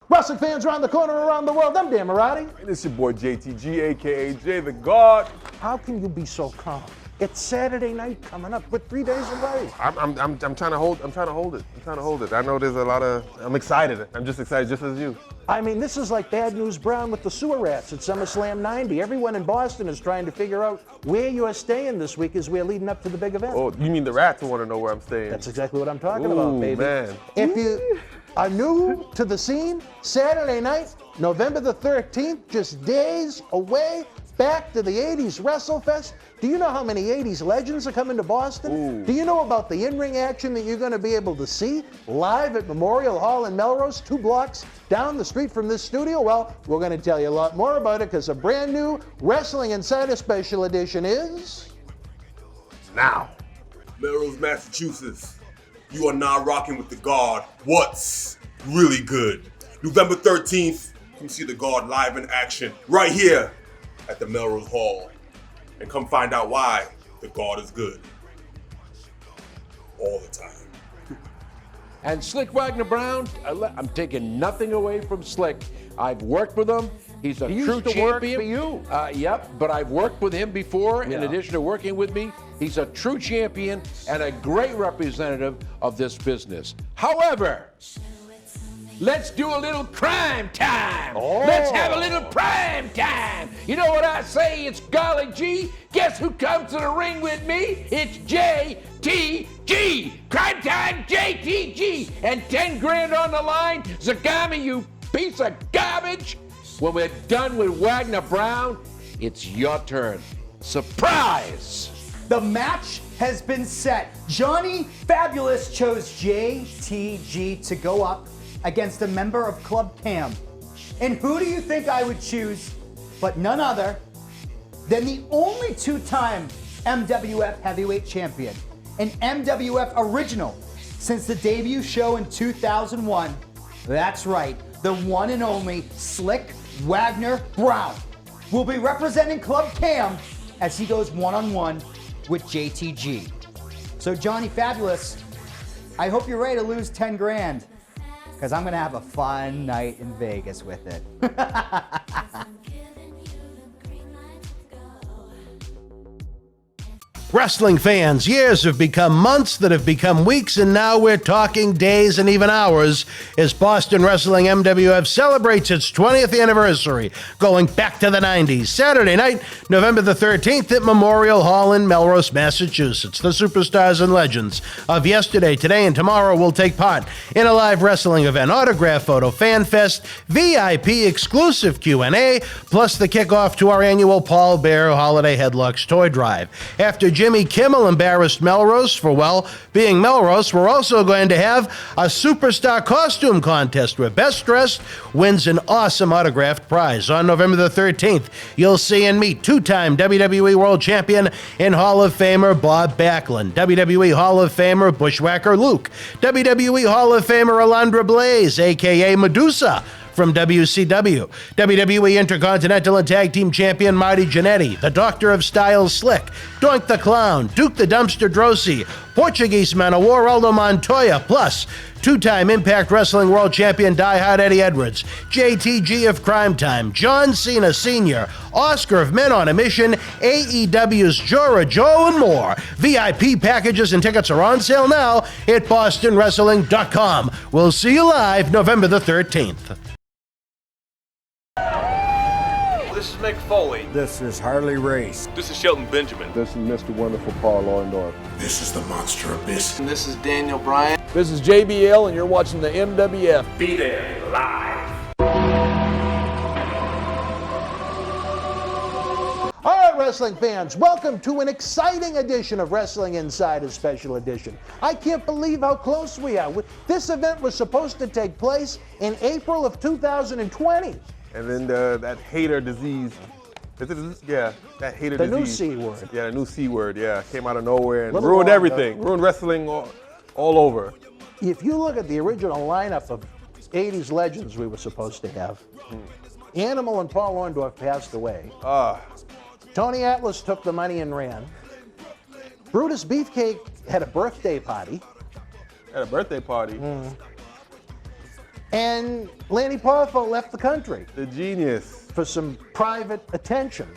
Wrestling fans around the corner, around the world, I'm Dan Marty. And it's your boy JTG, aka Jay the God. How can you be so calm? It's Saturday night coming up with 3 days away. I'm trying to hold it. I know there's a lot of, I'm excited. I'm just excited just as you. I mean, this is like Bad News Brown with the sewer rats at SummerSlam 90. Everyone in Boston is trying to figure out where you're staying this week as we're leading up to the big event. Oh, you mean the rats want to know where I'm staying? That's exactly what I'm talking about, baby. Man. If you are new to the scene, Saturday night, November the 13th, just days away, back to the 80s WrestleFest. Do you know how many 80s legends are coming to Boston? Ooh. Do you know about the in-ring action that you're going to be able to see live at Memorial Hall in Melrose, 2 blocks down the street from this studio? Well, we're going to tell you a lot more about it because a brand new Wrestling Insider Special Edition is now. Melrose, Massachusetts, you are now rocking with the God. What's really good? November 13th, come see the God live in action right here at the Melrose Hall. And come find out why the God is good. All the time. And Slick Wagner Brown, I'm taking nothing away from Slick. I've worked with him. He's a He true used to champion. work for you. Yep, but I've worked with him before in Yeah. addition to working with me. He's a true champion and a great representative of this business. However, let's do a little crime time. Oh. Let's have a little prime time. You know what I say? It's golly gee. Guess who comes to the ring with me? It's JTG. Crime time, JTG. And 10 grand on the line. Zagami, you piece of garbage. When we're done with Wagner Brown, it's your turn. Surprise! The match has been set. Johnny Fabulous chose JTG to go up against a member of Club Cam. And who do you think I would choose but none other than the only 2-time MWF Heavyweight Champion, an MWF original since the debut show in 2001. That's right, the one and only Slick Wagner Brown will be representing Club Cam as he goes one-on-one with JTG. So Johnny Fabulous, I hope you're ready to lose 10 grand. Because I'm going to have a fun night in Vegas with it. Wrestling fans, years have become months that have become weeks, and now we're talking days and even hours as Boston Wrestling MWF celebrates its 20th anniversary, going back to the 90s. Saturday night, November the 13th at Memorial Hall in Melrose, Massachusetts. The superstars and legends of yesterday, today, and tomorrow will take part in a live wrestling event, autograph photo, fan fest, VIP exclusive Q&A, plus the kickoff to our annual Paul Bear Holiday Headlocks Toy Drive. After Jimmy Kimmel embarrassed Melrose for, well, being Melrose, we're also going to have a superstar costume contest where best dressed wins an awesome autographed prize. On November the 13th, you'll see and meet 2-time WWE World Champion and Hall of Famer Bob Backlund, WWE Hall of Famer Bushwhacker Luke, WWE Hall of Famer Alundra Blayze, a.k.a. Medusa, from WCW, WWE Intercontinental and Tag Team Champion Marty Jannetty, the Doctor of Style Slick, Doink The Clown, Duke the Dumpster Droese, Portuguese Man of War Aldo Montoya, plus 2-time Impact Wrestling World Champion Die Hard Eddie Edwards, JTG of Cryme Time, John Cena Sr., Oscar of Men on a Mission, AEW's Jora Joe, and more. VIP packages and tickets are on sale now at BostonWrestling.com. We'll see you live November the 13th. This is Mick Foley. This is Harley Race. This is Shelton Benjamin. This is Mr. Wonderful Paul Orndorff. This is the Monster Abyss. And this is Daniel Bryan. This is JBL, and you're watching the MWF. Be there live. All right, wrestling fans, welcome to an exciting edition of Wrestling Insider Special Edition. I can't believe how close we are. This event was supposed to take place in April of 2020. And then that hater disease. Yeah, that hater The disease. new C word. Yeah, the new C word, yeah. Came out of nowhere and Little ruined longer. everything. Ruined wrestling all over. If you look at the original lineup of 80s legends we were supposed to have, Animal and Paul Orndorff passed away. Tony Atlas took the money and ran. Brutus Beefcake had a birthday party. At a birthday party. And Lanny Poffo left the country The genius. for some private attention,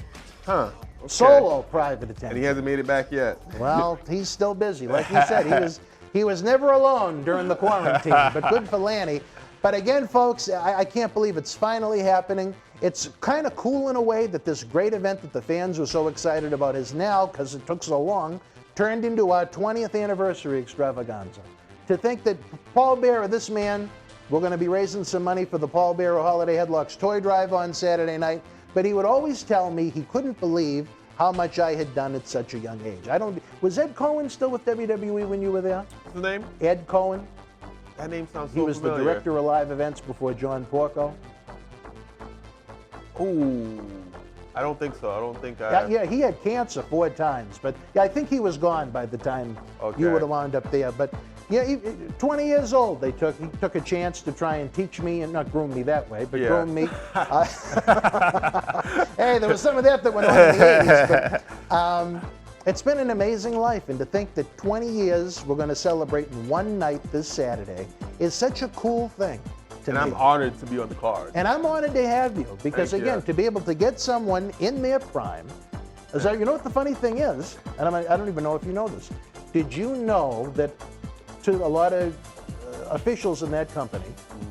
Huh. Okay. solo private And he attention. hasn't made it back yet. Well, he's still busy. Like he said, he was never alone during the quarantine, but good for Lanny. But again, folks, I can't believe it's finally happening. It's kind of cool in a way that this great event that the fans were so excited about is now, because it took so long, turned into our 20th anniversary extravaganza. To think that Paul Bearer, this man, we're going to be raising some money for the Paul Bearer Holiday Headlocks Toy Drive on Saturday night, but he would always tell me he couldn't believe how much I had done at such a young age. Was Ed Cohen still with WWE when you were there? What's his name? Ed Cohen. That name sounds so He was familiar. the director of live events before John Porco. Ooh. I don't think so. I don't think I... Yeah, he had cancer 4 times, but yeah, I think he was gone by the time you would have wound up there. But yeah, 20 years old, he took a chance to try and teach me, and not groom me that way, but groom me. Hey, there was some of that went on in the 80s, but it's been an amazing life, and to think that 20 years we're going to celebrate in one night this Saturday is such a cool thing. And I'm honored to be on the card. And I'm honored to have you because, Thank again, you. to be able to get someone in their prime, you know what the funny thing is, and I don't even know if you know this. Did you know that to a lot of officials in that company,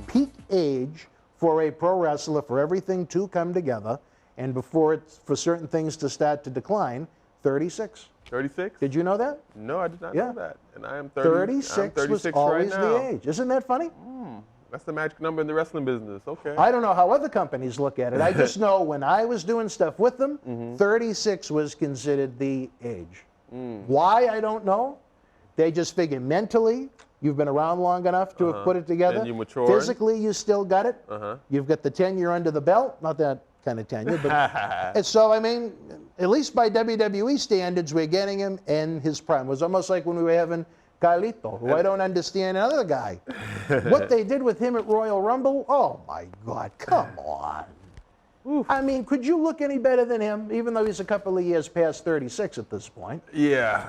peak age for a pro wrestler for everything to come together and for certain things to start to decline, 36. 36? Did you know that? No, I did not Yeah. know that. And I am 30, 36 I'm 36 was always right now. the age. Isn't that funny? That's the magic number in the wrestling business. Okay. I don't know how other companies look at it. I just know when I was doing stuff with them, 36 was considered the age. Why, I don't know. They just figure mentally, you've been around long enough to have put it together. And you matured. Physically, you still got it. You've got the tenure under the belt. Not that kind of tenure, but and so, I mean, at least by WWE standards, we're getting him in his prime. It was almost like when we were having Carlito, who I don't understand another guy. What they did with him at Royal Rumble, oh my God, come on. I mean, could you look any better than him, even though he's a couple of years past 36 at this point? Yeah,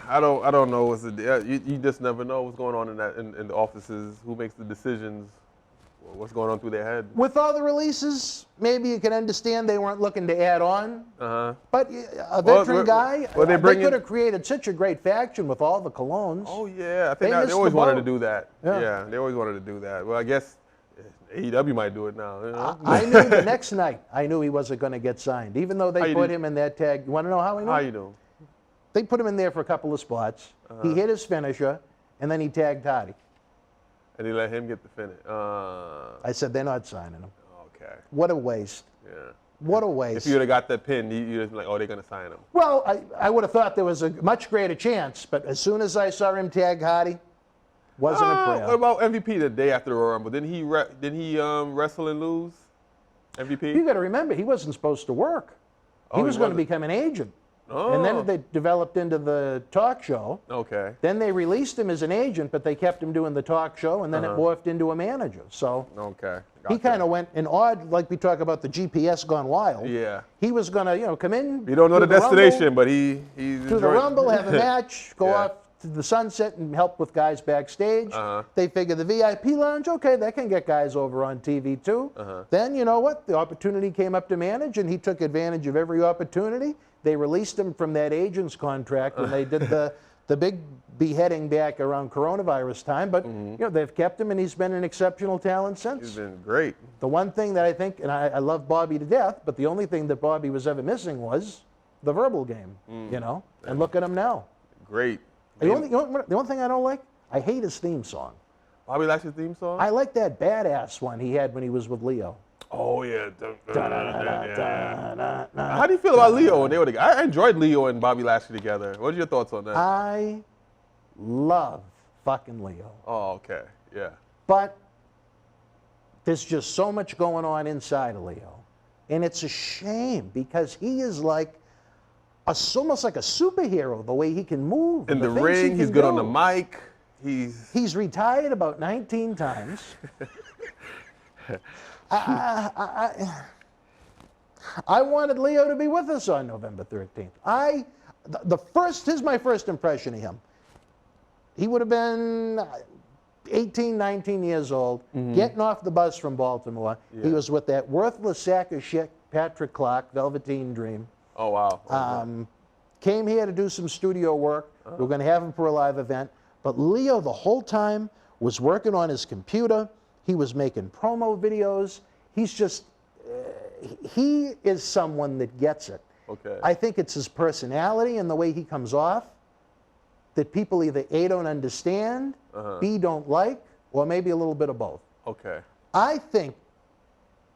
I don't know what's you just never know what's going on in the offices, who makes the decisions, what's going on through their head. With all the releases, maybe you can understand they weren't looking to add on. But a veteran guy, they could have created such a great faction with all the colognes. Oh yeah, I think they always wanted to do that. Yeah, they always wanted to do that. Well, I guess AEW might do it now. You know? I knew the next night, I knew he wasn't going to get signed, even though they put him in that tag. You want to know how he knew? How you doing? They put him in there for a couple of spots. He hit his finisher, and then he tagged Hardy. And he let him get the finish. I said, they're not signing him. Okay. What a waste. Yeah. What a waste. If you would have got that pin, you'd have been like, oh, they're going to sign him. Well, I would have thought there was a much greater chance, but as soon as I saw him tag Hardy, wasn't a prayer. What about MVP the day after the Royal Rumble? Didn't he wrestle and lose? MVP? You got to remember, he wasn't supposed to work. He was going to become an agent. And then they developed into the talk show. Okay. Then they released him as an agent, but they kept him doing the talk show, and then it morphed into a manager. So okay. He kind of went in odd, like we talk about the GPS gone wild. Yeah. He was going to, come in. You don't know the destination, Rumble, but he's to the Rumble, have a match, go Yeah. off to the sunset and help with guys backstage. They figure the VIP lounge, okay, that can get guys over on TV too. Then, you know what? The opportunity came up to manage, and he took advantage of every opportunity. They released him from that agent's contract when they did the big beheading back around coronavirus time. But, they've kept him, and he's been an exceptional talent since. He's been great. The one thing that I think, and I love Bobby to death, but the only thing that Bobby was ever missing was the verbal game, and look at him now. Great. The only thing I don't like, I hate his theme song. Bobby Lashley's theme song? I like that badass one he had when he was with Leo. Oh, yeah. How do you feel about Leo when they were together? I enjoyed Leo and Bobby Lashley together. What are your thoughts on that? I love fucking Leo. Oh, okay. Yeah. But there's just so much going on inside of Leo. And it's a shame because he is like almost like a superhero, the way he can move. In the ring, he's good on the mic. He's retired about 19 times. I wanted Leo to be with us on November 13th. Here's my first impression of him. He would have been 18, 19 years old, getting off the bus from Baltimore. He was with that worthless sack of shit, Patrick Clark, Velveteen Dream. Oh, wow. Came here to do some studio work. We're going to have him for a live event. But Leo, the whole time, was working on his computer. He was making promo videos. He's just, he is someone that gets it. Okay. I think it's his personality and the way he comes off that people either A, don't understand, B, don't like, or maybe a little bit of both. Okay. I think,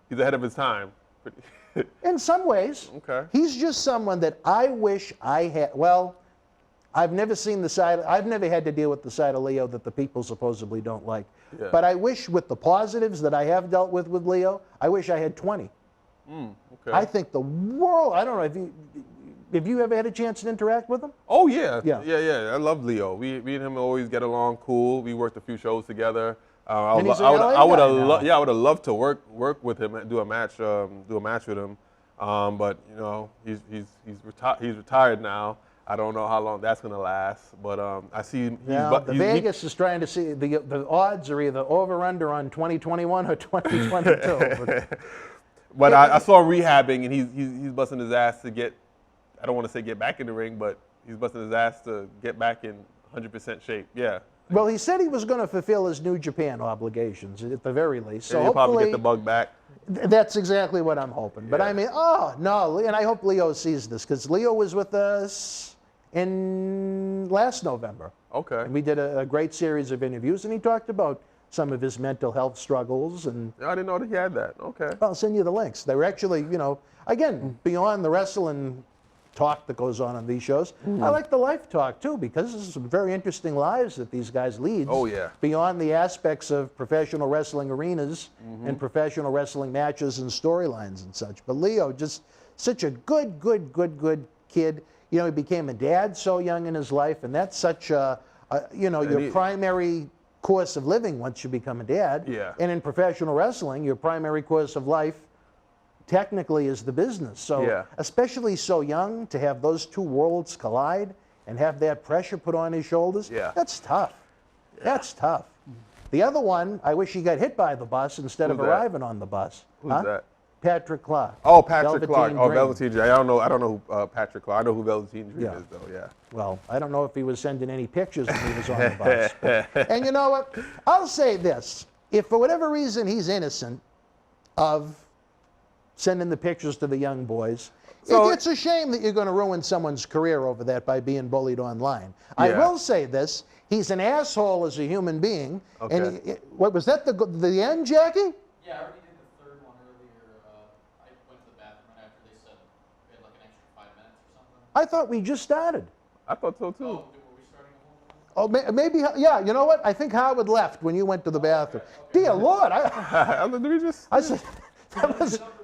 He's ahead of his time. in some ways, Okay. he's just someone that I wish I had. Well, I've never seen the side, I've never had to deal with the side of Leo that the people supposedly don't like. Yeah. But I wish with the positives that I have dealt with Leo, I wish I had 20. Okay. I think the world, I don't know, have you ever had a chance to interact with him? Oh, yeah. Yeah. I love Leo. Me and him always get along cool. We worked a few shows together. And he's an I LA would guy have now. I would have loved to work with him and do a match with him. But you know, he's retired now. I don't know how long that's gonna last. But I see Vegas is trying to see the odds are either over under on 2021 or 2022. But I saw him rehabbing, and he's busting his ass to get. I don't want to say get back in the ring, but he's busting his ass to get back in 100% shape. Yeah. Well, he said he was going to fulfill his New Japan obligations at the very least. So And he'll probably hopefully get the bug back. That's exactly what I'm hoping. But Yeah. I mean, oh no, and I hope Leo sees this because Leo was with us in last November. Okay. And we did a great series of interviews, and he talked about some of his mental health struggles. And I didn't know that he had that. Okay. I'll send you the links. They were actually, again, beyond the wrestling talk that goes on these shows. I like the life talk too, because this is some very interesting lives that these guys lead. Oh, yeah. Beyond the aspects of professional wrestling arenas and professional wrestling matches and storylines and such. But Leo, just such a good kid. He became a dad so young in his life, and that's such your primary course of living once you become a dad. Yeah. And in professional wrestling, your primary course of life technically is the business. So Yeah. especially so young, to have those two worlds collide and have that pressure put on his shoulders, Yeah. that's tough. Yeah. That's tough. The other one, I wish he got hit by the bus instead Who's of that? arriving on the bus. Who's that? Patrick Clark. Oh, Patrick Velveteen Clark. Oh, Dream. Velveteen Dream. I don't know who Patrick Clark. I know who Velveteen Dream Yeah. is, though. Yeah. Well, I don't know if he was sending any pictures when he was on the bus. And you know what? I'll say this. If for whatever reason he's innocent of sending the pictures to the young boys, it's a shame that you're going to ruin someone's career over that by being bullied online. I Yeah. will say this. He's an asshole as a human being. Okay. And what was that, the end, Jackie? Yeah, I already did the third one earlier. I went to the bathroom right after they said we had like an extra 5 minutes or something. I thought we just started. I thought so, too. Oh, were we starting a whole one? Oh, maybe, yeah, you know what? I think Howard left when you went to the bathroom. Okay. Dear Lord, Did we just... I said,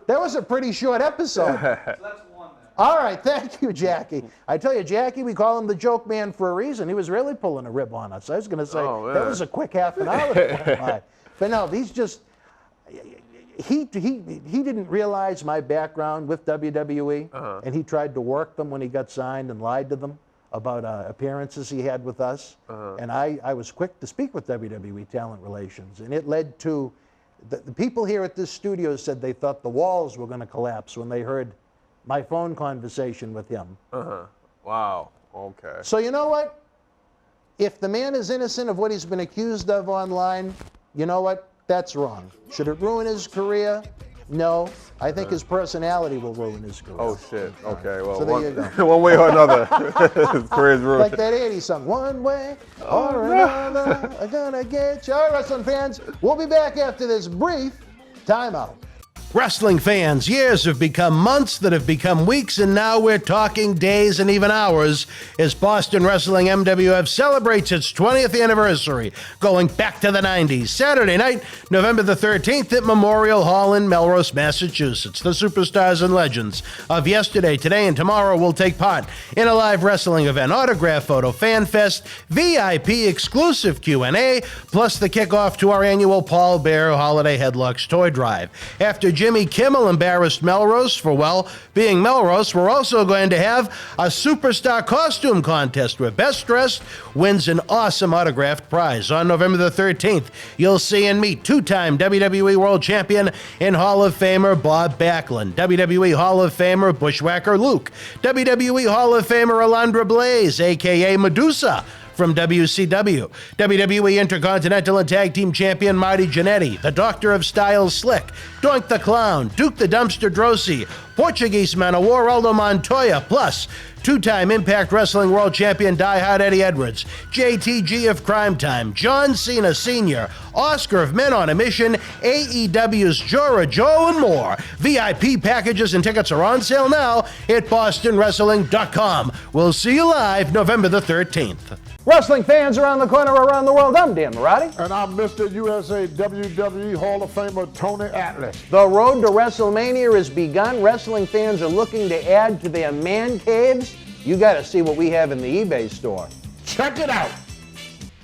that was a pretty short episode. So that's one then. All right, thank you, Jackie. I tell you, Jackie, we call him the joke man for a reason. He was really pulling a rib on us. I was going to say, Oh, that man. was a quick half an hour. But no, he's just, he didn't realize my background with WWE, and he tried to work them when he got signed and lied to them about appearances he had with us. And I was quick to speak with WWE Talent Relations, and it led to, the people here at this studio said they thought the walls were going to collapse when they heard my phone conversation with him. Wow. Okay. So you know what? If the man is innocent of what he's been accused of online, you know what? That's wrong. Should it ruin his career? No. I think his personality will ruin his career. Oh, shit. Okay, well, So there you go. one way or another, his career's ruined. Like that 80s song, one way or another, I'm gonna get you. All right, wrestling fans, we'll be back after this brief timeout. Wrestling fans, years have become months that have become weeks, and now we're talking days and even hours as Boston Wrestling MWF celebrates its 20th anniversary, going back to the 90s. Saturday night, November the 13th at Memorial Hall in Melrose, Massachusetts. The superstars and legends of yesterday, today, and tomorrow will take part in a live wrestling event, autograph photo, fan fest, VIP exclusive Q&A, plus the kickoff to our annual Paul Bear Holiday Headlocks Toy Drive. After Jimmy Kimmel embarrassed Melrose for, well, being Melrose. We're also going to have a superstar costume contest where best dressed wins an awesome autographed prize. On November the 13th, you'll see and meet two-time WWE World Champion and Hall of Famer Bob Backlund, WWE Hall of Famer Bushwhacker Luke, WWE Hall of Famer Alundra Blayze, a.k.a. Medusa, from WCW, WWE Intercontinental and Tag Team Champion Marty Jannetty, the Doctor of Style Slick, Doink The Clown, Duke the Dumpster Droese, Portuguese Man of War Aldo Montoya, plus two-time Impact Wrestling World Champion Die Hard Eddie Edwards, JTG of Cryme Time, John Cena Sr., Oscar of Men on a Mission, AEW's Jora Joe, and more. VIP packages and tickets are on sale now at BostonWrestling.com. We'll see you live November the 13th. Wrestling fans around the corner, around the world, I'm Dan Marati. And I'm Mr. USA WWE Hall of Famer Tony Atlas. The road to WrestleMania has begun. Wrestling fans are looking to add to their man caves. You got to see what we have in the eBay store. Check it out.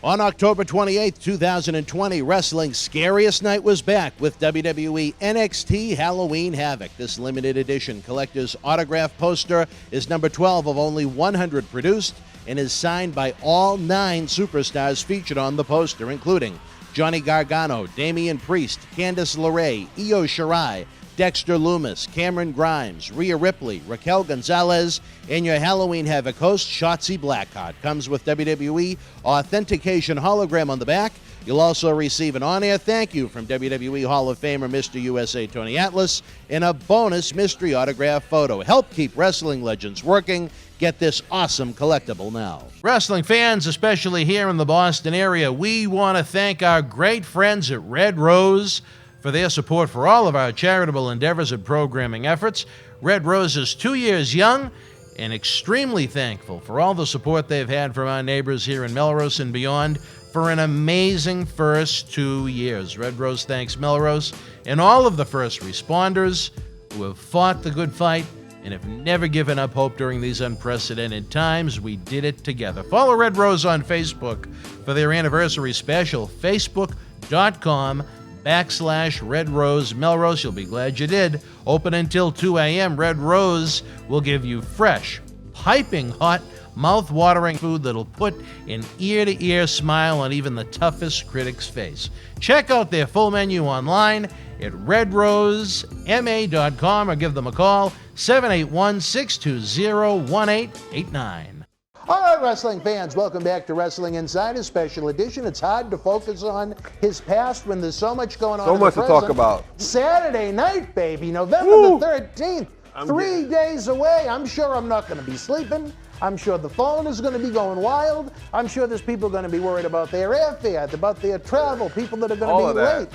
On October 28th, 2020, wrestling's scariest night was back with WWE NXT Halloween Havoc. This limited edition collector's autograph poster is number 12 of only 100 produced and is signed by all 9 superstars featured on the poster, including Johnny Gargano, Damian Priest, Candice LeRae, Io Shirai, Dexter Lumis, Cameron Grimes, Rhea Ripley, Raquel Gonzalez, and your Halloween Havoc host, Shotzi Blackheart. Comes with WWE authentication hologram on the back. You'll also receive an on-air thank you from WWE Hall of Famer Mr. USA Tony Atlas and a bonus mystery autograph photo. Help keep wrestling legends working. Get this awesome collectible now. Wrestling fans, especially here in the Boston area, we want to thank our great friends at Red Rose for their support for all of our charitable endeavors and programming efforts. Red Rose is 2 years young and extremely thankful for all the support they've had from our neighbors here in Melrose and beyond for an amazing first 2 years. Red Rose thanks Melrose and all of the first responders who have fought the good fight and have never given up hope during these unprecedented times. We did it together. Follow Red Rose on Facebook for their anniversary special, facebook.com/Red Rose Melrose. You'll be glad you did. Open until 2 a.m. Red Rose will give you fresh, piping hot, mouth-watering food that'll put an ear-to-ear smile on even the toughest critic's face. Check out their full menu online at redrosema.com or give them a call, 781-620-1889. All right, wrestling fans, welcome back to Wrestling Insider Special Edition. It's hard to focus on his past when there's so much going on. So in much the to present. talk about. Saturday night, baby, November the 13th. 3 days away. I'm sure I'm not going to be sleeping. I'm sure the phone is going to be going wild. I'm sure there's people going to be worried about their airfare, about their travel, people that are going to be late.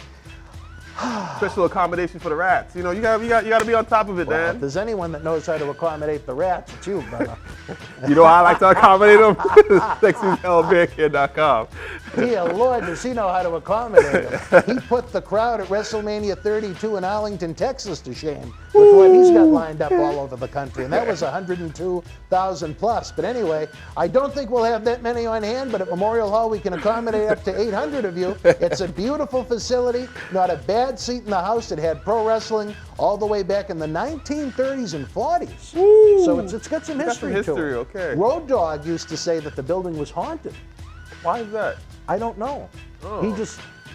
Special accommodation for the rats. You know, you gotta be on top of it, Well, Dan. if there's anyone that knows how to accommodate the rats, it's you, brother. You know how I like to accommodate them? SexyHellBearKid.com. Dear Lord, does he know how to accommodate them? He put the crowd at WrestleMania 32 in Arlington, Texas to shame with what he's got lined up all over the country, and that was 102,000 plus. But anyway, I don't think we'll have that many on hand, but at Memorial Hall we can accommodate up to 800 of you. It's a beautiful facility, not a bad seat in the house. It had pro wrestling all the way back in the 1930s and 40s. So it's got some history to it. Okay. Road Dogg used to say that the building was haunted. Why is that? I don't know. Oh.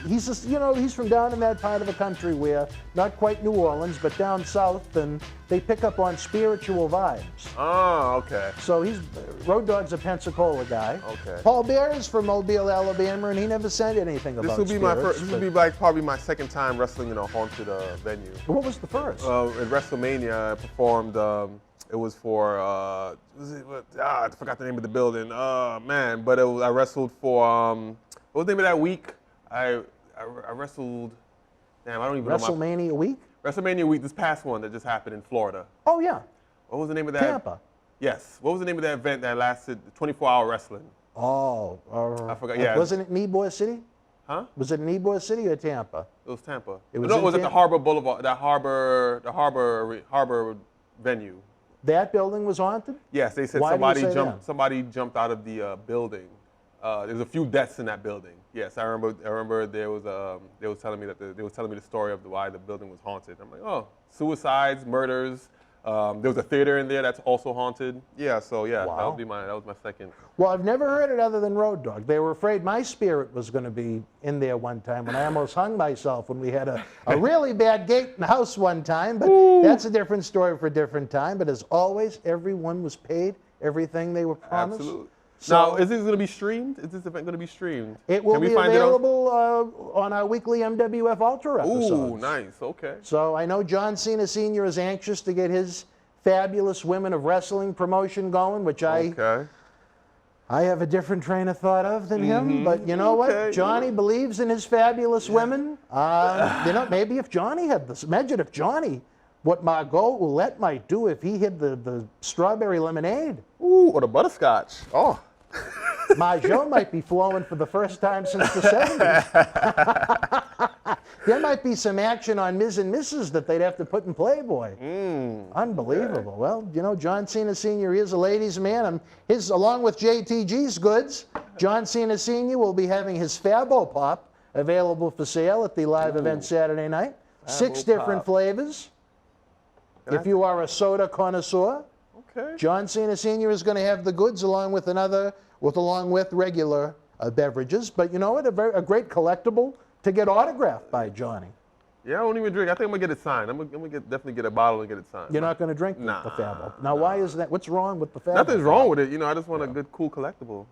He's just, you know, he's from down in that part of the country where, not quite New Orleans, but down south, and they pick up on spiritual vibes. Oh, okay. So Road Dogg's a Pensacola guy. Okay. Paul Bear is from Mobile, Alabama, and he never said anything about This will be my spirits, first. This will be like probably my second time wrestling in a haunted venue. What was the first? At WrestleMania, I performed. It was for. I forgot the name of the building. Man, but I wrestled for. What was the name of that week? I wrestled. Damn, I don't even know. WrestleMania week? WrestleMania week. This past one that just happened in Florida. Oh yeah. What was the name of that? Tampa. Yes. What was the name of that event that lasted 24-hour wrestling? Oh. I forgot. Yeah. Wasn't it Ybor City? Huh? Was it in Ybor City or Tampa? It was Tampa. It was no, in it was at the Tampa? Harbor Boulevard, the harbor venue. That building was haunted? Yes, they said Why do you say somebody jumped out of the building. There's a few deaths in that building. Yes, I remember they was telling me the story of why the building was haunted. I'm like, oh, suicides, murders. There was a theater in there that's also haunted. Yeah, so yeah, Wow. that was my second. Well, I've never heard it other than Road Dogg. They were afraid my spirit was going to be in there one time when I almost hung myself when we had a really bad gate in the house one time. But that's a different story for a different time. But as always, everyone was paid everything they were promised. Absolutely. So Now, is this going to be streamed? Is this event going to be streamed? it will Can we be find available on our weekly MWF Ultra episodes. Ooh, nice. Okay. So I know John Cena Sr. is anxious to get his fabulous Women of Wrestling promotion going, which I have a different train of thought of than him. But you know what? Johnny believes in his fabulous women. Maybe if Johnny had this, imagine if Johnny, what Margot Ouellette might do if he had the strawberry lemonade. Ooh, or the butterscotch. Oh. Margot might be flowing for the first time since the 70s. There might be some action on Ms. and Mrs. that they'd have to put in Playboy. Unbelievable. Okay. Well, you know, John Cena Sr. is a ladies' man. Along with JTG's goods, John Cena Sr. will be having his Fabo Pop available for sale at the live event Saturday night. 6 different flavors. If you are a soda connoisseur, John Cena Sr. is going to have the goods along with regular beverages. But you know what? A great collectible to get autographed by Johnny. Yeah, I don't even drink. I think I'm going to get it signed. I'm going to definitely get a bottle and get it signed. You're not going to drink the Fabo. Now, why is that? What's wrong with the Fabo? Nothing's wrong with it. You know, I just want a good, cool collectible.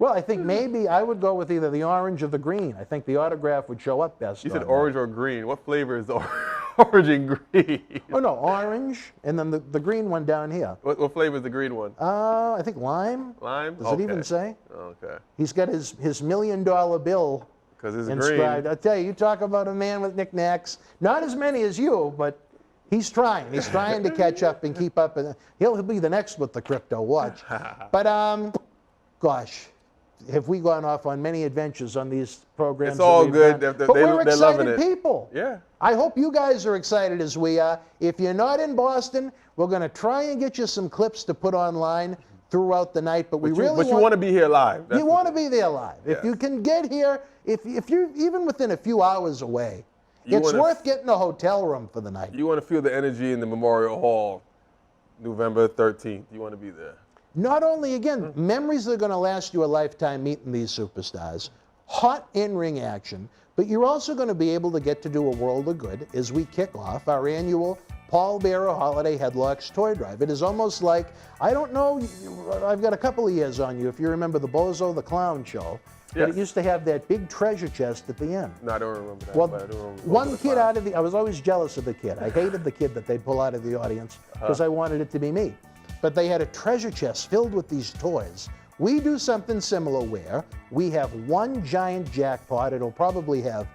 Well, I think maybe I would go with either the orange or the green. I think the autograph would show up best. You said orange or green. What flavor is the orange and green? Oh, no, orange, and then the green one down here. What flavor is the green one? I think lime. Lime? Does it even say? Okay. He's got his $1 million bill because it's inscribed. green. I tell you, talk about a man with knickknacks. Not as many as you, but he's trying. He's trying to catch up and keep up. And he'll be the next with the crypto watch. But, gosh. Have we gone off on many adventures on these programs? It's all good. But we're excited people. Yeah. I hope you guys are excited as we are. If you're not in Boston, we're going to try and get you some clips to put online throughout the night. But you want to be here live. You want to be there live. Yes. If you can get here, if you're even within a few hours away, it's worth getting a hotel room for the night. You want to feel the energy in the Memorial Hall, November 13th. You want to be there. Not only, again, memories that are going to last you a lifetime meeting these superstars, hot in-ring action, but you're also going to be able to get to do a world of good as we kick off our annual Paul Bearer Holiday Headlocks Toy Drive. It is almost like, I don't know, I've got a couple of years on you, if you remember the Bozo the Clown show, but it used to have that big treasure chest at the end. No, I don't remember that. Well, one kid out of I was always jealous of the kid. I hated the kid that they'd pull out of the audience because I wanted it to be me. But they had a treasure chest filled with these toys. We do something similar where we have one giant jackpot. It'll probably have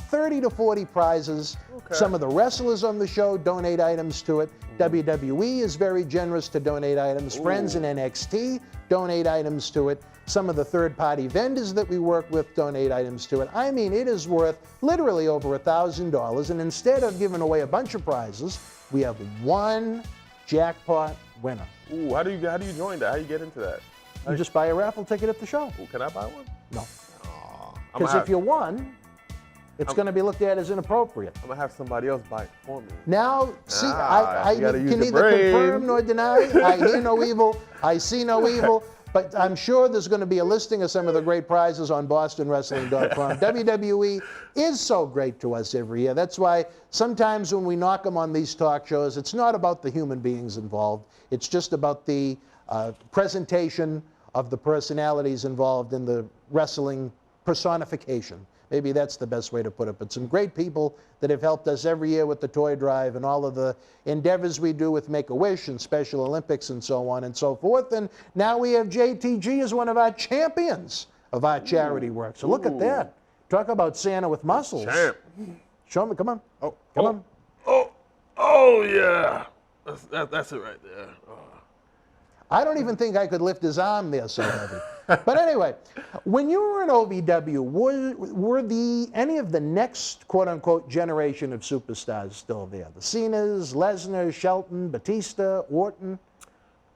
30 to 40 prizes. Some of the wrestlers on the show donate items to it. WWE is very generous to donate items. Friends in NXT donate items to it. Some of the third-party vendors that we work with donate items to it. I mean, it is worth literally over $1,000. And instead of giving away a bunch of prizes, we have one jackpot winner. Ooh, how do you join that? How do you get into that? You just buy a raffle ticket at the show. Ooh, can I buy one? No. Because if you won, it's going to be looked at as inappropriate. I'm going to have somebody else buy it for me. Now, see, I can neither confirm nor deny. I hear no evil. I see no evil. But I'm sure there's going to be a listing of some of the great prizes on BostonWrestling.com. WWE is so great to us every year. That's why sometimes when we knock them on these talk shows, it's not about the human beings involved. It's just about the presentation of the personalities involved in the wrestling personification. Maybe that's the best way to put it. But some great people that have helped us every year with the toy drive and all of the endeavors we do with Make-A-Wish and Special Olympics and so on and so forth. And now we have JTG as one of our champions of our charity work. So look at that. Talk about Santa with muscles. Champ. Show me. Come on. Come on. Oh, yeah. That's it right there. I don't even think I could lift his arm there so heavy. But anyway, when you were in OVW, were any of the next quote-unquote generation of superstars still there? The Cenas, Lesnar, Shelton, Batista, Orton?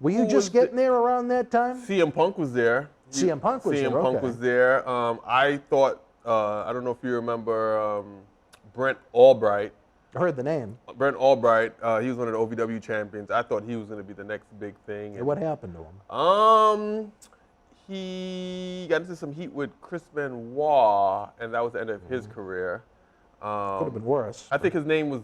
Were you just getting there around that time? CM Punk was there. CM Punk was there, CM Punk was there. I thought I don't know if you remember Brent Albright. I heard the name. Brent Albright, he was one of the OVW champions. I thought he was going to be the next big thing. Hey, what happened to him? He got into some heat with Chris Benoit, and that was the end of his career. Could have been worse. I think his name was,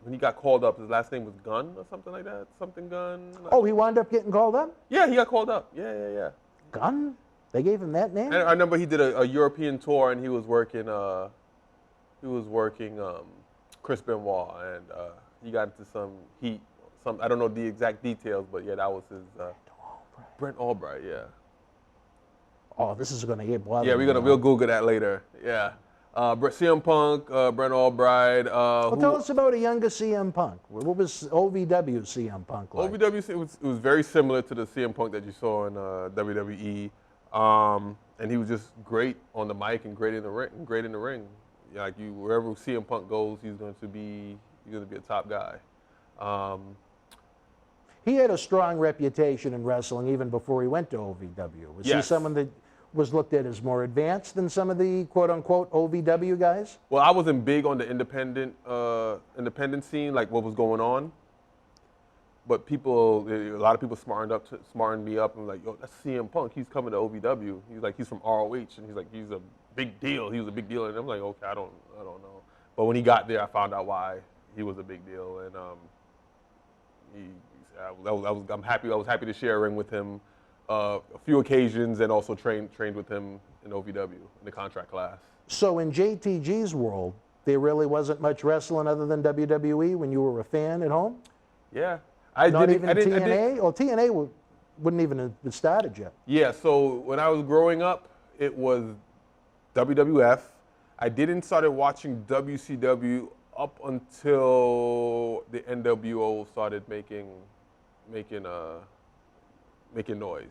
when he got called up, his last name was Gunn or something like that. Something Gunn. Oh, he wound up getting called up? Yeah, he got called up. Yeah. Gunn? They gave him that name? And I remember he did a European tour, and he was working Chris Benoit, and he got into some heat. I don't know the exact details, but yeah, that was his. Brent Albright, yeah. Oh, this is going to get bothered. Yeah, we'll Google that later. Yeah, CM Punk, Brent Albright. Well, tell us about a younger CM Punk. What was OVW CM Punk like? OVW it was very similar to the CM Punk that you saw in WWE, and he was just great on the mic and great in the ring. Like wherever CM Punk goes, he's going to be a top guy. He had a strong reputation in wrestling even before he went to OVW. Was he someone that was looked at as more advanced than some of the quote-unquote OVW guys? Well, I wasn't big on the independent scene, like what was going on. But a lot of people smartened me up and like, yo, that's CM Punk. He's coming to OVW. He's from ROH, and he's a big deal. He was a big deal, and I'm like, okay, I don't know. But when he got there, I found out why he was a big deal, and I'm happy. I was happy to share a ring with him a few occasions, and also trained with him in OVW in the contract class. So in JTG's world, there really wasn't much wrestling other than WWE when you were a fan at home? Yeah. Not even TNA? Well, TNA wouldn't even have started yet. Yeah, so when I was growing up, it was WWF. I didn't start watching WCW up until the NWO started making noise.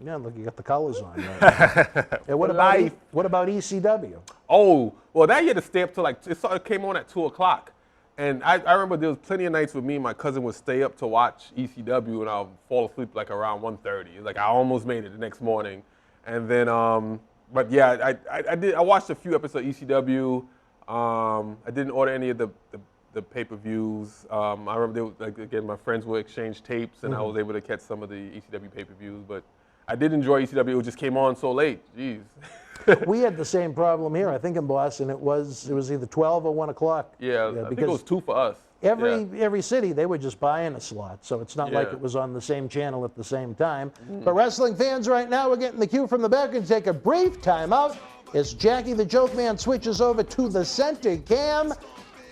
Yeah, look, you got the colors on. Right? And what about ECW? Oh, well, that you had to stay up till it came on at 2:00. And I remember there was plenty of nights with me and my cousin would stay up to watch ECW, and I'll fall asleep like around 1:30. Like I almost made it the next morning. And then, but yeah, I watched a few episodes of ECW. I didn't order any of the pay-per-views. I remember my friends would exchange tapes, and I was able to catch some of the ECW pay-per-views. But I did enjoy ECW. It just came on so late. Jeez. We had the same problem here. I think in Boston it was either 12 or 1 o'clock. Yeah, I think it was 2 for us. Every city, they were just buying a slot, so it's not like it was on the same channel at the same time. But wrestling fans right now, we're getting the cue from the back and take a brief time out as Jackie the Joke Man switches over to the center cam.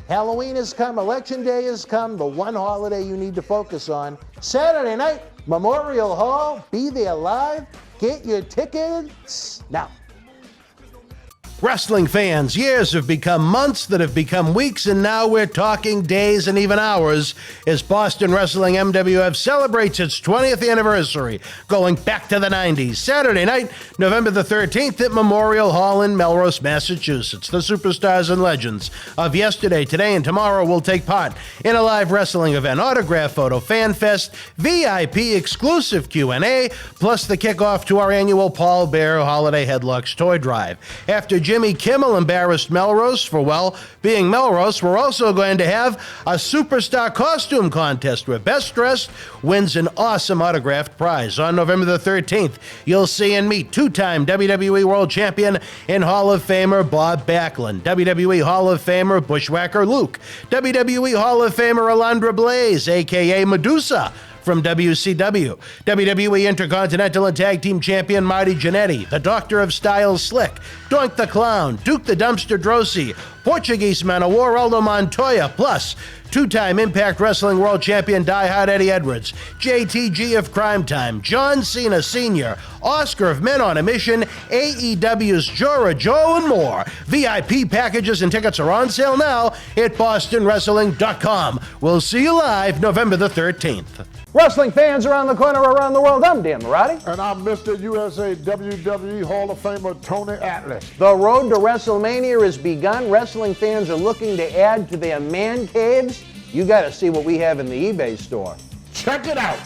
Halloween has come, Election Day has come, the one holiday you need to focus on. Saturday night, Memorial Hall, be there live. Get your tickets now. Wrestling fans, years have become months that have become weeks, and now we're talking days and even hours as Boston Wrestling MWF celebrates its 20th anniversary, going back to the 90s. Saturday night, November the 13th at Memorial Hall in Melrose, Massachusetts. The superstars and legends of yesterday, today, and tomorrow will take part in a live wrestling event, autograph photo, fan fest, VIP exclusive Q&A, plus the kickoff to our annual Paul Bear Holiday Headlocks Toy Drive. After Jimmy Kimmel embarrassed Melrose for, well, being Melrose, we're also going to have a superstar costume contest where Best Dressed wins an awesome autographed prize. On November the 13th, you'll see and meet two-time WWE World Champion and Hall of Famer Bob Backlund, WWE Hall of Famer Bushwhacker Luke, WWE Hall of Famer Alundra Blayze, a.k.a. Medusa, from WCW, WWE Intercontinental and Tag Team Champion Marty Jannetty, the Doctor of Style Slick, Doink The Clown, Duke the Dumpster Droese, Portuguese Man of War Aldo Montoya, plus two-time Impact Wrestling World Champion Die Hard Eddie Edwards, JTG of Cryme Time, John Cena Sr., Oscar of Men on a Mission, AEW's Jora Joe, and more. VIP packages and tickets are on sale now at BostonWrestling.com. We'll see you live November the 13th. Wrestling fans around the corner, around the world, I'm Dan Marati. And I'm Mr. USA WWE Hall of Famer Tony Atlas. The road to WrestleMania has begun. Wrestling fans are looking to add to their man caves. You got to see what we have in the eBay store. Check it out.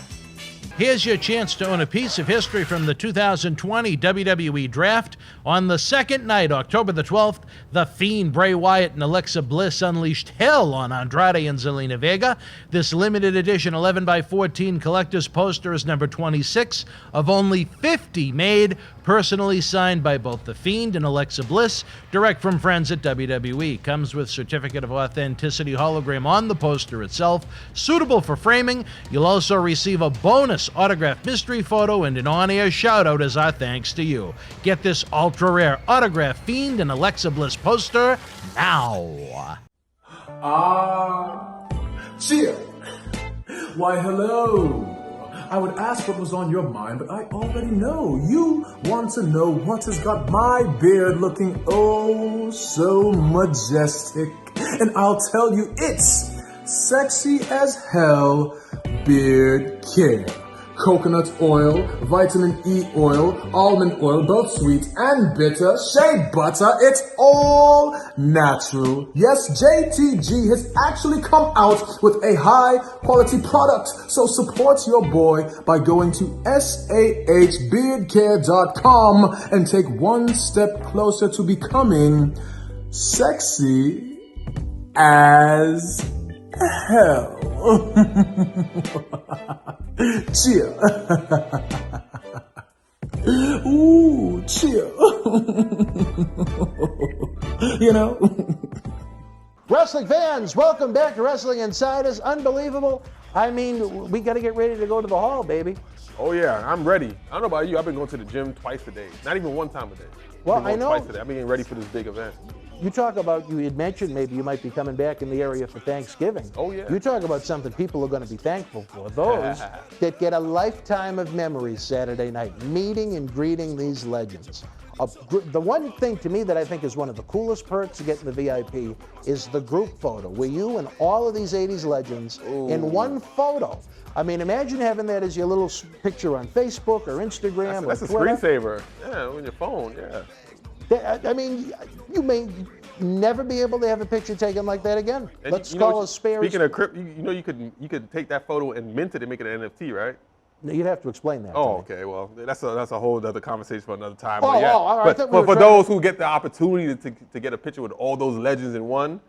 Here's your chance to own a piece of history from the 2020 WWE Draft. On the second night, October the 12th, The Fiend, Bray Wyatt, and Alexa Bliss unleashed hell on Andrade and Zelina Vega. This limited edition 11x14 collector's poster is number 26 of only 50 made, personally signed by both The Fiend and Alexa Bliss, direct from friends at WWE. Comes with certificate of authenticity hologram on the poster itself, suitable for framing. You'll also receive a bonus autographed mystery photo and an on-air shout-out as our thanks to you. Get this ultra-rare autographed Fiend and Alexa Bliss poster now. Cheer! Why, hello! I would ask what was on your mind, but I already know. You want to know what has got my beard looking oh so majestic. And I'll tell you, it's sexy as hell beard care. Coconut oil, vitamin E oil, almond oil, both sweet and bitter, shea butter, it's all natural. Yes, JTG has actually come out with a high quality product. So support your boy by going to sahbeardcare.com and take one step closer to becoming sexy as hell. Cheer. Ooh, cheer. You know? Wrestling fans, welcome back to Wrestling Insiders. Unbelievable. I mean, we got to get ready to go to the hall, baby. Oh yeah, I'm ready. I don't know about you. I've been going to the gym twice a day. Not even one time a day. Well, I know. Twice a day. I've been getting ready for this big event. You talk about, you had mentioned maybe you might be coming back in the area for Thanksgiving. Oh, yeah. You talk about something people are going to be thankful for. Those that get a lifetime of memories Saturday night, meeting and greeting these legends. The one thing to me that I think is one of the coolest perks of getting the VIP is the group photo, where you and all of these 80s legends in one photo. I mean, imagine having that as your little picture on Facebook or Instagram That's or a Twitter. screensaver. Yeah, on your phone, yeah. I mean, you may never be able to have a picture taken like that again. And Let's call a spare. Speaking of crypto, you could take that photo and mint it and make it an NFT, right? No, you'd have to explain that. Oh, okay. Well, that's a whole other conversation for another time. Oh, but yeah. all right. But for those who get the opportunity to get a picture with all those legends in one,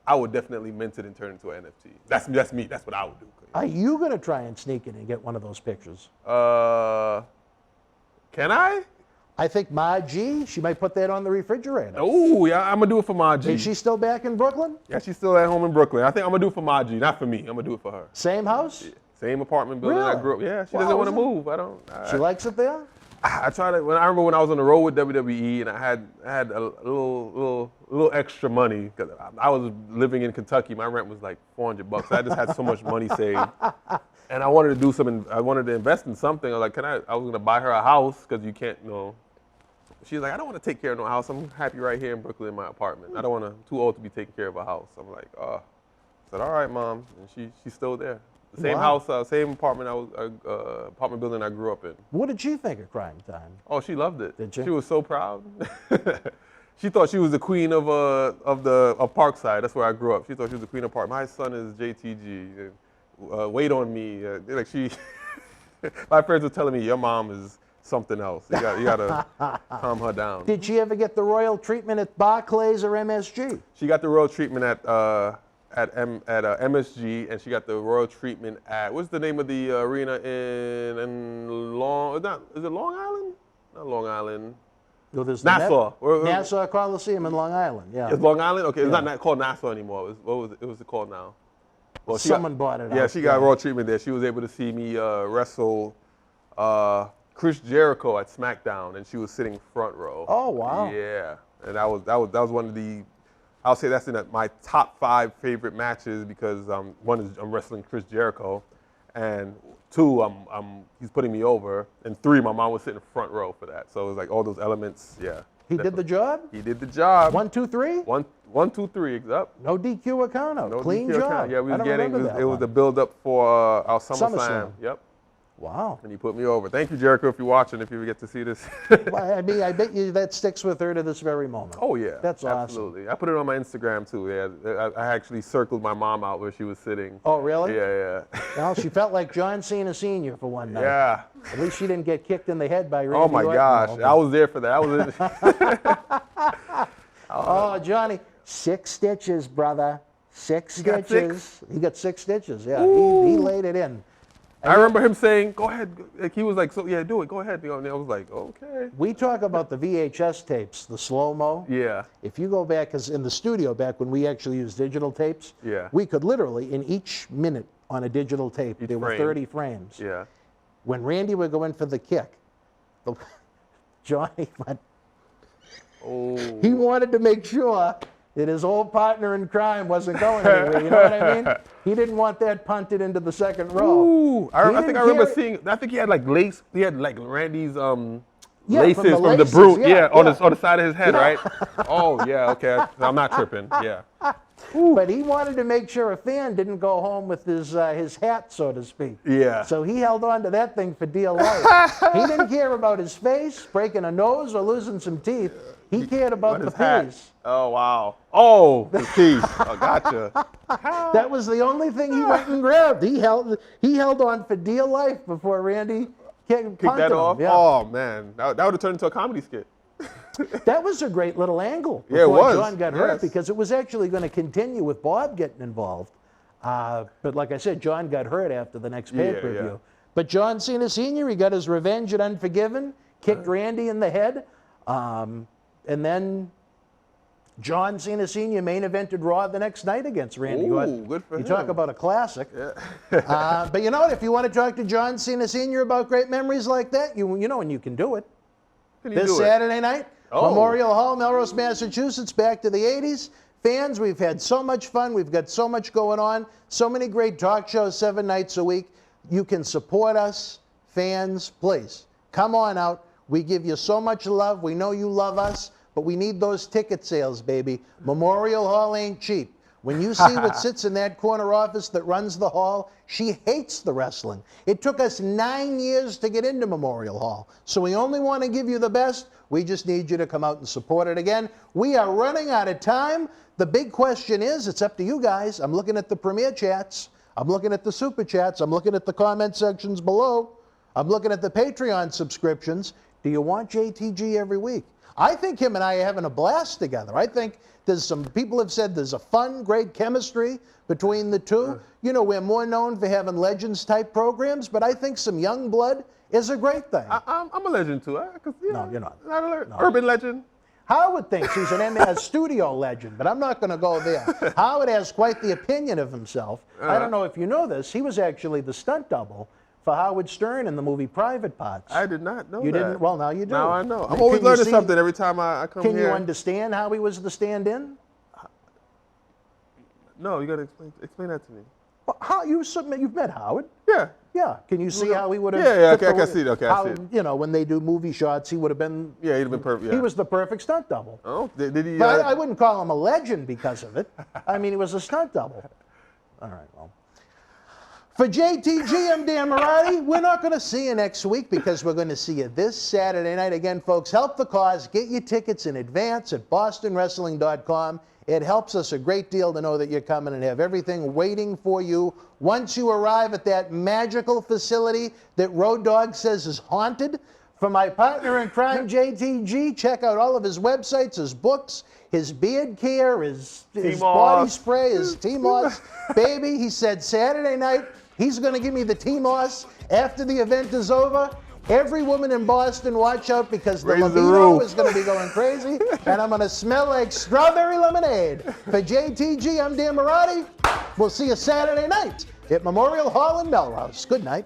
I would definitely mint it and turn it into an NFT. That's me. That's what I would do. Are you gonna try and sneak in and get one of those pictures? Can I? I think Ma G, she might put that on the refrigerator. Oh, yeah, I'm gonna do it for Ma G. Is she still back in Brooklyn? Yeah, she's still at home in Brooklyn. I think I'm gonna do it for Ma G, not for me. I'm gonna do it for her. Same house? Yeah. Same apartment building I Really? grew up. Yeah, she Wow, doesn't want to move. She likes it there? I try to. I remember when I was on the road with WWE and I had a little extra money because I was living in Kentucky. My rent was like $400. I just had so much money saved, and I wanted to do something. I wanted to invest in something. I was like, I was gonna buy her a house because you can't, She's like, I don't want to take care of no house. I'm happy right here in Brooklyn in my apartment. I don't want to. Too old to be taking care of a house. I'm like, I said, all right, Mom, and she's still there. The same house, same apartment apartment building I grew up in. What did she think of Cryme Time? Oh, she loved it. Did she? She was so proud. She thought she was the queen of Parkside. That's where I grew up. She thought she was the queen of Park. My son is JTG. Wait on me. My friends were telling me your mom is something else. You gotta calm her down. Did she ever get the royal treatment at Barclays or MSG? She got the royal treatment at MSG, and she got the royal treatment at, what's the name of the arena is it Long Island? Not Long Island. No, there's Nassau. Nassau Coliseum in Long Island, yeah. It's Long Island? Okay, it's not called Nassau anymore. It was called now? Well, Someone bought it out. Yeah, she got royal treatment there. She was able to see me wrestle Chris Jericho at SmackDown, and she was sitting front row. Oh, wow. Yeah, and that was one of the, I'll say that's in my top 5 favorite matches because one is I'm wrestling Chris Jericho, and 2 he's putting me over, and 3 my mom was sitting front row for that. So it was like all those elements. Yeah. He did the job? He did the job. 1, 2, 3? 1, 2, 3. Up. No DQ or count out. No Clean DQ job. count. Yeah, we was it was the build up for our SummerSlam. SummerSlam. Yep. Wow. And he put me over. Thank you, Jericho, if you're watching, if you ever get to see this. Well, I mean, I bet you that sticks with her to this very moment. Oh, yeah. That's awesome. Absolutely. I put it on my Instagram, too. Yeah, I actually circled my mom out where she was sitting. Oh, really? Yeah. Well, she felt like John Cena Sr. for one night. Yeah. At least she didn't get kicked in the head by Randy Oh, my Orton. gosh. I was there for that. Oh, Johnny, 6 stitches, brother. 6 stitches. He got 6 stitches, yeah. He laid it in. I remember him saying, go ahead. Like, he was like, so yeah, do it. Go ahead. And I was like, okay. We talk about the VHS tapes, the slow-mo. Yeah. If you go back, because in the studio back when we actually used digital tapes, Yeah. we could literally, in each minute on a digital tape, there were frame. 30 frames. Yeah. When Randy would go in for the kick, Johnny went, he wanted to make sure that his old partner in crime wasn't going anywhere. You know what I mean? He didn't want that punted into the second row. Ooh, I think I remember seeing. I think he had like lace. He had like Randy's laces from the broom. Yeah, on the side of his head, right? Oh yeah, okay. I'm not tripping. Yeah. But he wanted to make sure a fan didn't go home with his hat, so to speak. Yeah. So he held on to that thing for dear life. He didn't care about his face, breaking a nose, or losing some teeth. He cared about the piece. Oh, wow. Oh, the piece. Oh, gotcha. That was the only thing he went and grabbed. He held on for dear life before Randy kicked that off? Yeah. Oh, man. That would have turned into a comedy skit. That was a great little angle Yeah, it before was. John got hurt, Yes. because it was actually going to continue with Bob getting involved. But like I said, John got hurt after the next pay-per-view. Yeah. But John Cena Sr., he got his revenge at Unforgiven, kicked Randy in the head, and then John Cena Sr. main evented Raw the next night against Randy Orton. Good for him. You talk about a classic. Yeah. But you know what? If you want to talk to John Cena Sr. about great memories like that, you know, and you can do it. This Saturday night, Memorial Hall, Melrose, Massachusetts, back to the 80s. Fans, we've had so much fun. We've got so much going on. So many great talk shows 7 nights a week. You can support us. Fans, please, come on out. We give you so much love. We know you love us, but we need those ticket sales, baby. Memorial Hall ain't cheap. When you see what sits in that corner office that runs the hall, she hates the wrestling. It took us 9 years to get into Memorial Hall. So we only want to give you the best. We just need you to come out and support it again. We are running out of time. The big question is, it's up to you guys. I'm looking at the Premier Chats. I'm looking at the Super Chats. I'm looking at the comment sections below. I'm looking at the Patreon subscriptions. Do you want JTG every week? I think him and I are having a blast together. I think there's some people have said there's a fun, great chemistry between the two. You know, we're more known for having legends type programs, but I think some young blood is a great thing. I'm a legend too. No, you're not. Urban legend. Howard thinks he's a studio legend, but I'm not going to go there. Howard has quite the opinion of himself. I don't know if you know this. He was actually the stunt double for Howard Stern in the movie Private Parts. I did not know that. You didn't? Well, now you do. Now I know. I'm always learning something every time I come here. Can you understand how he was the stand-in? No, you got to explain that to me. How you've met Howard? Yeah. Yeah. Can you see how he would have? Yeah, I can see it. Okay, I see it. You know, when they do movie shots, he would have been. Yeah, he'd have been perfect. Yeah. He was the perfect stunt double. Oh, did he? But I wouldn't call him a legend because of it. I mean, he was a stunt double. All right, well. For JTG, I'm Dan Marty. We're not going to see you next week because we're going to see you this Saturday night. Again, folks, help the cause. Get your tickets in advance at bostonwrestling.com. It helps us a great deal to know that you're coming and have everything waiting for you once you arrive at that magical facility that Road Dogg says is haunted. For my partner in crime, JTG, check out all of his websites, his books, his beard care, his body spray, his T-Moss. Baby, he said Saturday night, he's going to give me the T-Moss after the event is over. Every woman in Boston, watch out because the libido is going to be going crazy, and I'm going to smell like strawberry lemonade. For JTG, I'm Dan Marty. We'll see you Saturday night at Memorial Hall in Melrose. Good night.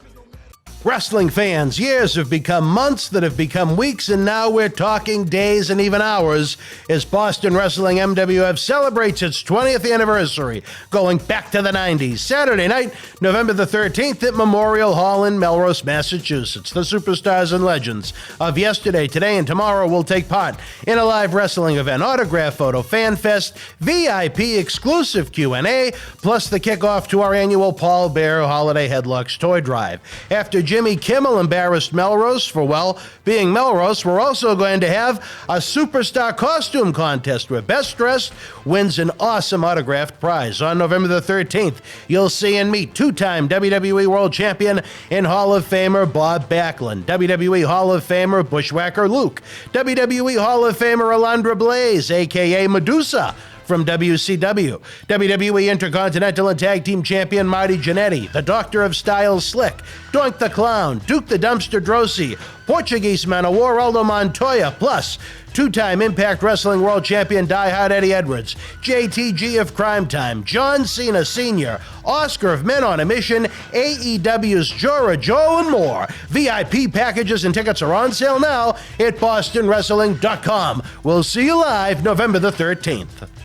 Wrestling fans, years have become months that have become weeks, and now we're talking days and even hours as Boston Wrestling MWF celebrates its 20th anniversary, going back to the 90s. Saturday night, November the 13th at Memorial Hall in Melrose, Massachusetts. The superstars and legends of yesterday, today, and tomorrow will take part in a live wrestling event, autograph photo, fan fest, VIP exclusive Q&A, plus the kickoff to our annual Paul Bear Holiday Headlocks Toy Drive. After Jimmy Kimmel embarrassed Melrose for, well, being Melrose. We're also going to have a superstar costume contest where best dressed wins an awesome autographed prize. On November the 13th, you'll see and meet two-time WWE World Champion and Hall of Famer Bob Backlund, WWE Hall of Famer Bushwhacker Luke, WWE Hall of Famer Alundra Blayze, a.k.a. Medusa, from WCW, WWE Intercontinental and Tag Team Champion Marty Jannetty, the Doctor of Style Slick, Doink The Clown, Duke the Dumpster Droese, Portuguese Man of War Aldo Montoya, plus two-time Impact Wrestling World Champion Die Hard Eddie Edwards, JTG of Cryme Time, John Cena Sr., Oscar of Men on a Mission, AEW's Jora Joe, and more. VIP packages and tickets are on sale now at BostonWrestling.com. We'll see you live November the 13th.